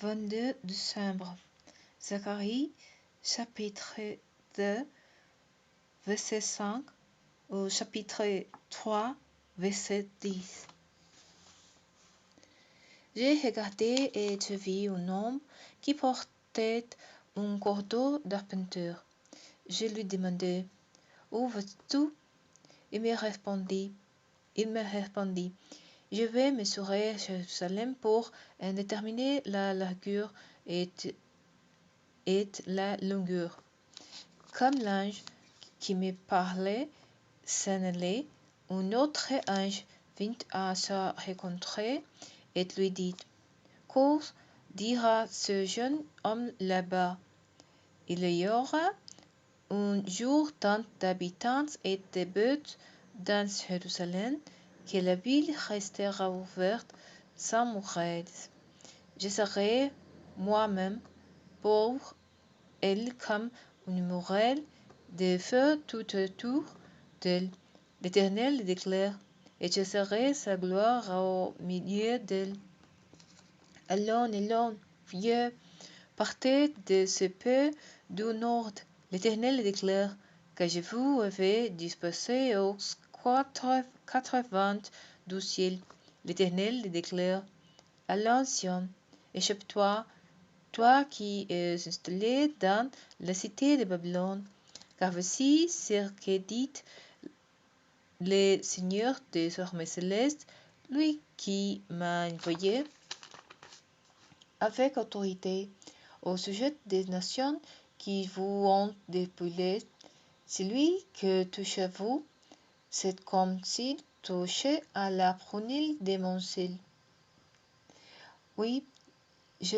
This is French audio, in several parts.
22 décembre. Zacharie, chapitre 2, verset 5 au chapitre 3, verset 10. J'ai regardé et je vis un homme qui portait un cordeau d'arpenteur. Je lui demandai, où vas-tu? Il me répondit, je vais mesurer Jérusalem pour en déterminer la largeur et la longueur. Comme l'ange qui me parlait s'en allait, un autre ange vint à sa rencontre et lui dit, que dira ce jeune homme là-bas? Il y aura un jour tant d'habitants et de bêtes dans Jérusalem que la ville restera ouverte sans murailles. Je serai moi-même pour elle comme une muraille de feu tout autour d'elle. L'Éternel déclare, et je serai sa gloire au milieu d'elle. Allons, vieux, partez de ce peu du nord. L'Éternel déclare que je vous avais dispersé aux quatre vents du ciel. L'Éternel déclare, allons, Sion, échappe-toi, toi qui es installé dans la cité de Babylone, car voici ce que dit le Seigneur des armées célestes, lui qui m'a envoyé avec autorité au sujet des nations qui vous ont dépouillé. Celui que touchez-vous, c'est comme s'il touchait à la prunelle de mon cil. Oui, je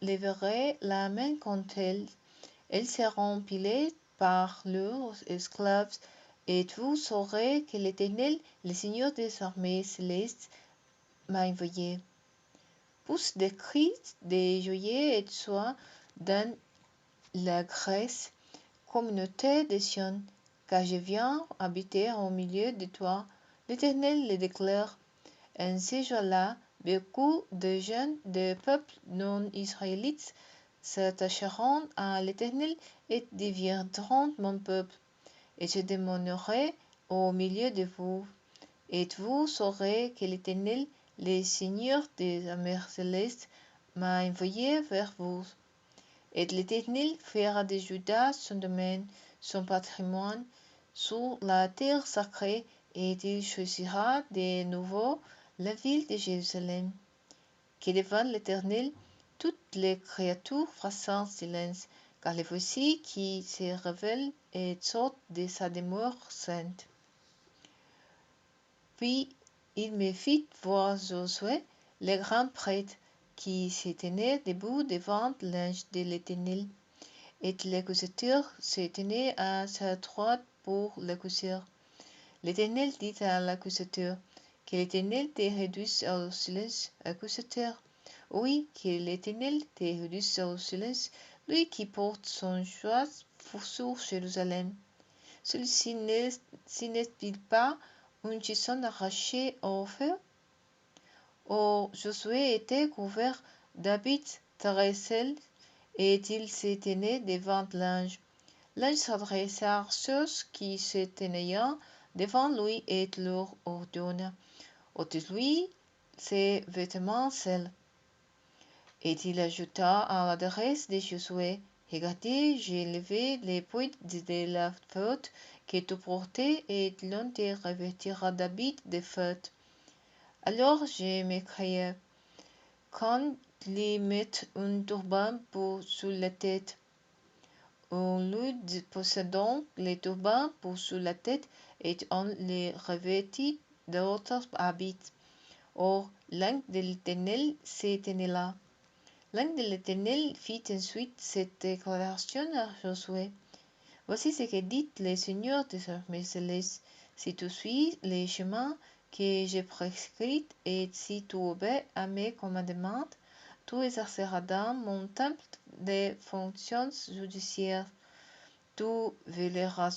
lèverai la main contre elles. Elles seront pilées par leurs esclaves, et vous saurez que l'Éternel, le Seigneur des armées célestes, m'a envoyé. Pousse des cris, des joyeux et de joie dans la Grèce, communauté de Sion, car je viens habiter au milieu de toi. L'Éternel le déclare. En ces jours-là, beaucoup de jeunes des peuples non-israélites s'attacheront à l'Éternel et deviendront mon peuple. Et je demeurerai au milieu de vous. Et vous saurez que l'Éternel, le Seigneur des armées célestes, m'a envoyé vers vous. Et l'Éternel fera de Juda son domaine, son patrimoine, sur la terre sacrée, et il choisira de nouveau la ville de Jérusalem. Que devant l'Éternel, toutes les créatures fassent silence, car le voici qui se révèle et sort de sa demeure sainte. Puis il me fit voir Josué, le grand prêtre, qui se tenait debout devant l'ange de l'Éternel, et l'accusateur se tenait à sa droite pour l'accuser. L'Éternel dit à l'accusateur, que l'Éternel te réduise au silence, accusateur. Oui, que l'Éternel te réduise au silence, lui qui porte son joie sur Jérusalem. Celui-ci n'est-il pas une chison arrachée au feu? Or, Josué était couvert d'habits terrestres, et il se tenait devant l'ange. L'ange s'adressa à ceux qui se tenaient devant lui et leur ordonna, ôtez-lui ses vêtements sales. Et il ajouta à l'adresse de Josué, regardez, j'ai levé les poids de la faute que tu portais, et l'on te revêtira d'habits de fête. Alors je m'écriai, qu'on lui mette un turban sur la tête. On lui posa donc le turban sur la tête, et on le revêtit d'autres habits. Or, l'ange de l'Éternel se tenait là. L'ange de l'Éternel fit ensuite cette déclaration à Josué. Voici ce que dit le Seigneur des armées célestes. Si tu suis les chemins que j'ai prescrits et si tu obéis à mes commandements, tu exerceras dans mon temple des fonctions judiciaires. Tu verras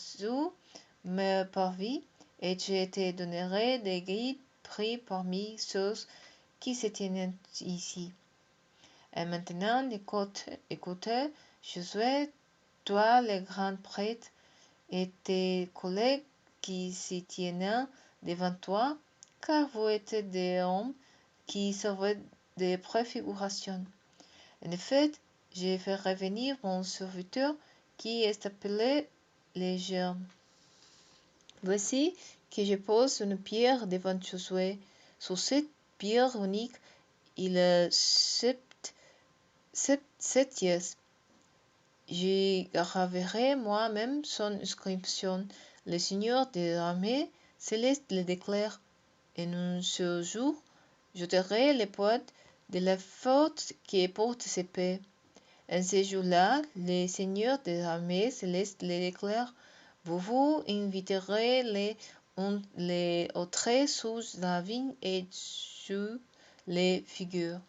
me parvis, et je te donnerai des guides pris parmi ceux qui se tiennent ici. Et maintenant, écoutez, Josué, toi le grand prêtre, et tes collègues qui s'y tiennent devant toi, car vous êtes des hommes qui servent de préfiguration. En effet, je fais revenir mon serviteur qui est appelé Léger. Voici que je pose une pierre devant Josué. Sur cette pierre unique, il est septième. Je graverai moi-même son inscription. Le Seigneur des armées célestes le déclare. En ce jour, j'ôterai les poids de la faute qui porte ses paix. En ce jour-là, le Seigneur des armées célestes le déclare. Vous vous inviterez les autres sous la vigne et sur les figures.